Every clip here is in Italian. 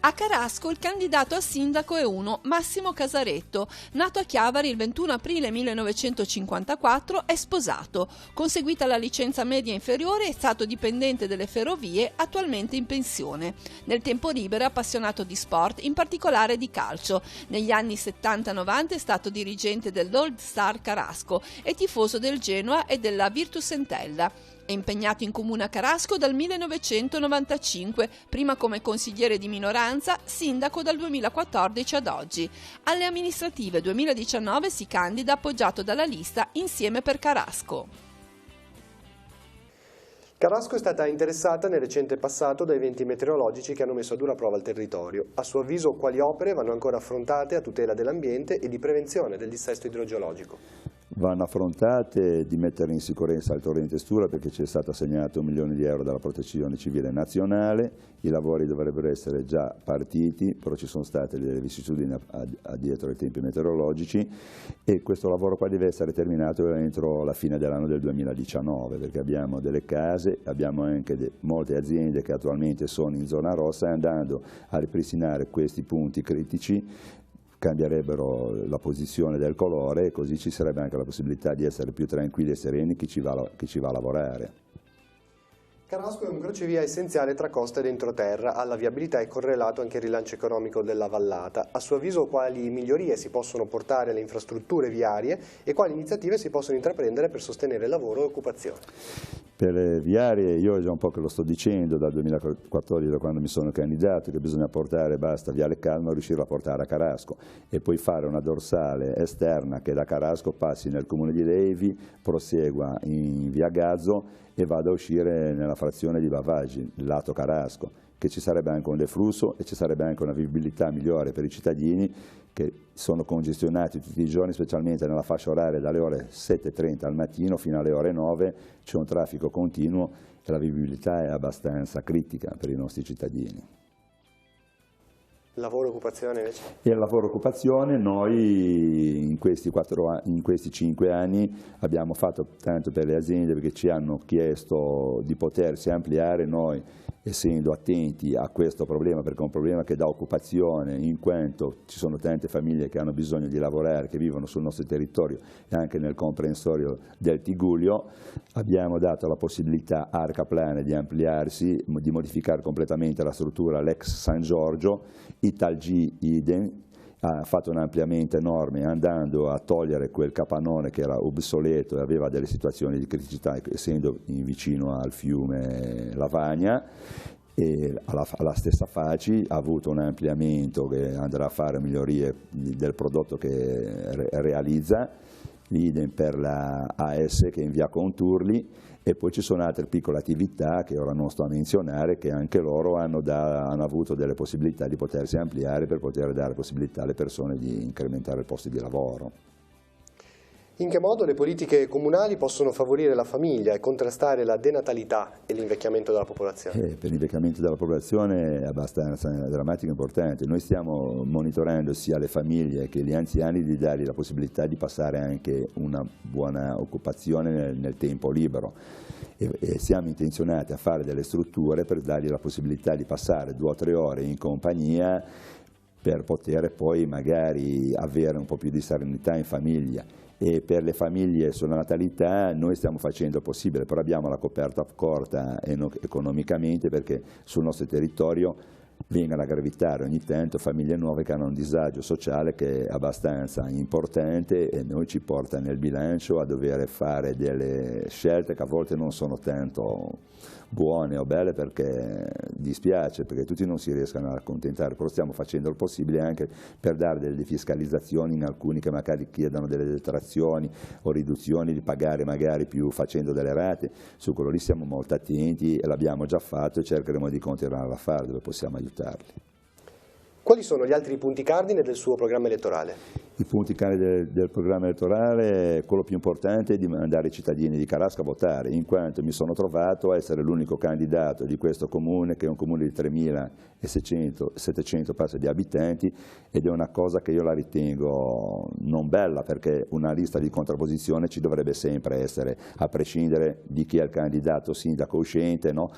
A Carasco il candidato a sindaco è uno, Massimo Casaretto. Nato a Chiavari il 21 aprile 1954, è sposato. Conseguita la licenza media inferiore è stato dipendente delle ferrovie, attualmente in pensione. Nel tempo libero è appassionato di sport, in particolare di calcio. Negli anni 70-90 è stato dirigente dell'Old Star Carasco e tifoso del Genoa e della Virtus Entella. È impegnato in comune a Carasco dal 1995, prima come consigliere di minoranza, sindaco dal 2014 ad oggi. Alle amministrative 2019 si candida appoggiato dalla lista Insieme per Carasco. Carasco è stata interessata nel recente passato da eventi meteorologici che hanno messo a dura prova il territorio. A suo avviso, quali opere vanno ancora affrontate a tutela dell'ambiente e di prevenzione del dissesto idrogeologico? Vanno affrontate di mettere in sicurezza il torrente Stura, perché ci è stato assegnato 1 milione di euro dalla Protezione Civile Nazionale. I lavori dovrebbero essere già partiti, però ci sono state delle vicissitudini dietro ai tempi meteorologici e questo lavoro qua deve essere terminato entro la fine dell'anno del 2019, perché abbiamo delle case, abbiamo anche molte aziende che attualmente sono in zona rossa e andando a ripristinare questi punti critici cambierebbero la posizione del colore e così ci sarebbe anche la possibilità di essere più tranquilli e sereni chi ci va a lavorare. Carasco è un crocevia essenziale tra costa ed entroterra, alla viabilità è correlato anche il rilancio economico della vallata. A suo avviso quali migliorie si possono portare alle infrastrutture viarie e quali iniziative si possono intraprendere per sostenere lavoro e occupazione? Per le viarie io già un po' che lo sto dicendo dal 2014, da quando mi sono candidato, che bisogna portare, basta Viale Calma, riuscire a portare a Carasco e poi fare una dorsale esterna che da Carasco passi nel comune di Levi, prosegua in via Gazzo e vada a uscire nella frazione di Bavaggi, lato Carasco, che ci sarebbe anche un deflusso e ci sarebbe anche una vivibilità migliore per i cittadini che sono congestionati tutti i giorni, specialmente nella fascia oraria dalle ore 7:30 al mattino fino alle ore 9, c'è un traffico continuo e la vivibilità è abbastanza critica per i nostri cittadini. Lavoro e occupazione invece? E il lavoro e occupazione noi in questi 5 anni abbiamo fatto tanto per le aziende perché ci hanno chiesto di potersi ampliare, noi essendo attenti a questo problema, perché è un problema che dà occupazione in quanto ci sono tante famiglie che hanno bisogno di lavorare, che vivono sul nostro territorio e anche nel comprensorio del Tigullio, abbiamo dato la possibilità a Arcaplane di ampliarsi, di modificare completamente la struttura l'ex San Giorgio, Italgi idem, ha fatto un ampliamento enorme andando a togliere quel capannone che era obsoleto e aveva delle situazioni di criticità essendo vicino al fiume Lavagna, e alla stessa Faci ha avuto un ampliamento che andrà a fare migliorie del prodotto che realizza, idem per la AS che è in via Conturli. E poi ci sono altre piccole attività che ora non sto a menzionare, che anche loro hanno avuto delle possibilità di potersi ampliare per poter dare possibilità alle persone di incrementare i posti di lavoro. In che modo le politiche comunali possono favorire la famiglia e contrastare la denatalità e l'invecchiamento della popolazione? Per l'invecchiamento della popolazione è abbastanza drammatico e importante. Noi stiamo monitorando sia le famiglie che gli anziani di dargli la possibilità di passare anche una buona occupazione nel tempo libero e siamo intenzionati a fare delle strutture per dargli la possibilità di passare 2 o 3 ore in compagnia per poter poi magari avere un po' più di serenità in famiglia. E per le famiglie sulla natalità noi stiamo facendo il possibile, però abbiamo la coperta corta economicamente perché sul nostro territorio vengono a gravitare ogni tanto famiglie nuove che hanno un disagio sociale che è abbastanza importante e noi ci porta nel bilancio a dover fare delle scelte che a volte non sono tanto buone o belle, perché dispiace, perché tutti non si riescono a accontentare, però stiamo facendo il possibile anche per dare delle defiscalizzazioni in alcuni che magari chiedono delle detrazioni o riduzioni di pagare magari più facendo delle rate. Su quello lì siamo molto attenti e l'abbiamo già fatto e cercheremo di continuare a fare dove possiamo aiutarli. Quali sono gli altri punti cardine del suo programma elettorale? I punti cardine del programma elettorale, quello più importante è di mandare i cittadini di Carasco a votare, in quanto mi sono trovato a essere l'unico candidato di questo comune, che è un comune di 3.700 di abitanti, ed è una cosa che io la ritengo non bella, perché una lista di contrapposizione ci dovrebbe sempre essere, a prescindere di chi è il candidato sindaco uscente, no?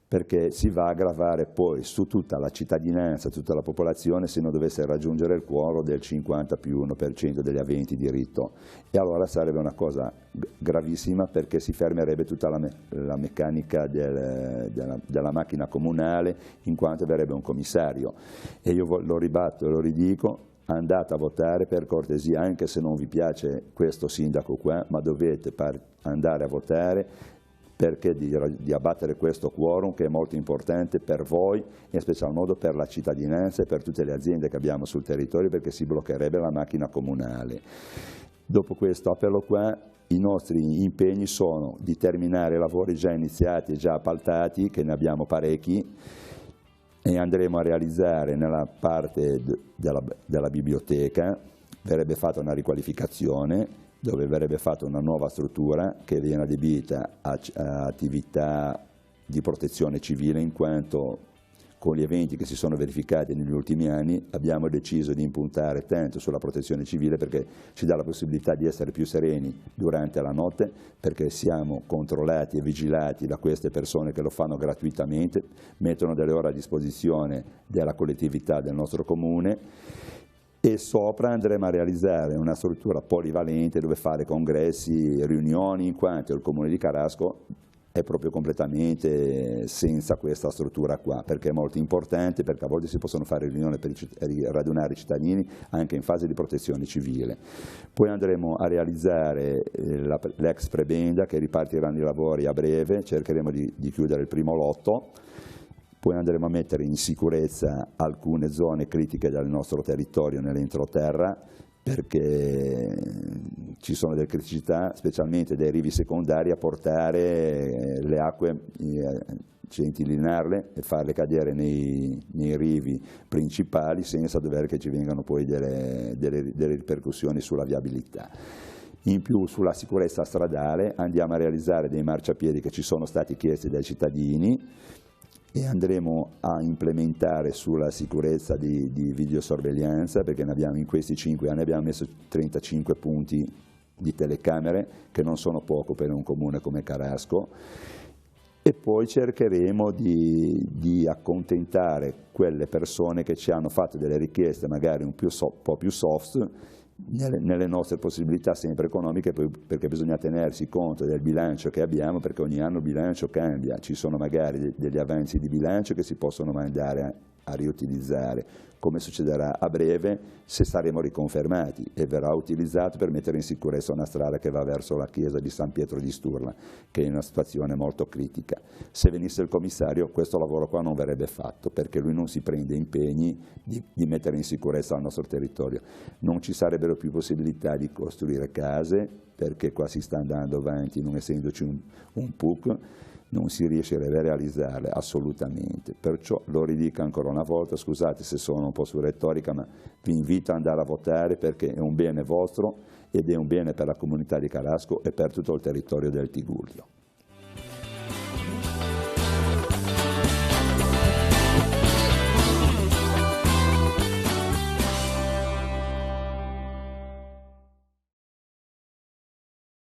perché si va a gravare poi su tutta la cittadinanza, tutta la popolazione, se non dovesse raggiungere il quorum del 50+1% degli aventi diritto. E allora sarebbe una cosa gravissima, perché si fermerebbe tutta la meccanica della macchina comunale, in quanto verrebbe un commissario. E io lo ribatto e lo ridico: andate a votare per cortesia, anche se non vi piace questo sindaco qua, ma dovete andare a votare, perché di abbattere questo quorum, che è molto importante per voi, in special modo per la cittadinanza e per tutte le aziende che abbiamo sul territorio, perché si bloccherebbe la macchina comunale. Dopo questo appello qua, i nostri impegni sono di terminare i lavori già iniziati e già appaltati, che ne abbiamo parecchi, e andremo a realizzare nella parte della biblioteca, verrebbe fatta una riqualificazione, dove verrebbe fatta una nuova struttura che viene adibita a attività di protezione civile, in quanto con gli eventi che si sono verificati negli ultimi anni abbiamo deciso di impuntare tanto sulla protezione civile, perché ci dà la possibilità di essere più sereni durante la notte, perché siamo controllati e vigilati da queste persone che lo fanno gratuitamente, mettono delle ore a disposizione della collettività del nostro comune. E sopra andremo a realizzare una struttura polivalente dove fare congressi, riunioni, in quanto il comune di Carasco è proprio completamente senza questa struttura qua, perché è molto importante, perché a volte si possono fare riunioni per radunare i cittadini anche in fase di protezione civile. Poi andremo a realizzare l'ex prebenda, che ripartiranno i lavori a breve, cercheremo di chiudere il primo lotto. Poi andremo a mettere in sicurezza alcune zone critiche del nostro territorio nell'entroterra, perché ci sono delle criticità, specialmente dai rivi secondari, a portare le acque, centilinarle e farle cadere nei rivi principali, senza dover che ci vengano poi delle ripercussioni sulla viabilità. In più, sulla sicurezza stradale andiamo a realizzare dei marciapiedi che ci sono stati chiesti dai cittadini, e andremo a implementare sulla sicurezza di videosorveglianza, perché in questi 5 anni abbiamo messo 35 punti di telecamere, che non sono poco per un comune come Carasco. E poi cercheremo di accontentare quelle persone che ci hanno fatto delle richieste magari un po' più soft, nelle nostre possibilità sempre economiche, perché bisogna tenersi conto del bilancio che abbiamo, perché ogni anno il bilancio cambia, ci sono magari degli avanzi di bilancio che si possono mandare a riutilizzare, come succederà a breve se saremo riconfermati, e verrà utilizzato per mettere in sicurezza una strada che va verso la chiesa di San Pietro di Sturla, che è in una situazione molto critica. Se venisse il commissario, questo lavoro qua non verrebbe fatto, perché lui non si prende impegni di mettere in sicurezza il nostro territorio. Non ci sarebbero più possibilità di costruire case, perché qua si sta andando avanti, non essendoci un PUC, non si riuscirebbe a realizzarle assolutamente. Perciò lo ridico ancora una volta, scusate se sono un po' su retorica, ma vi invito ad andare a votare, perché è un bene vostro ed è un bene per la comunità di Carasco e per tutto il territorio del Tigullio.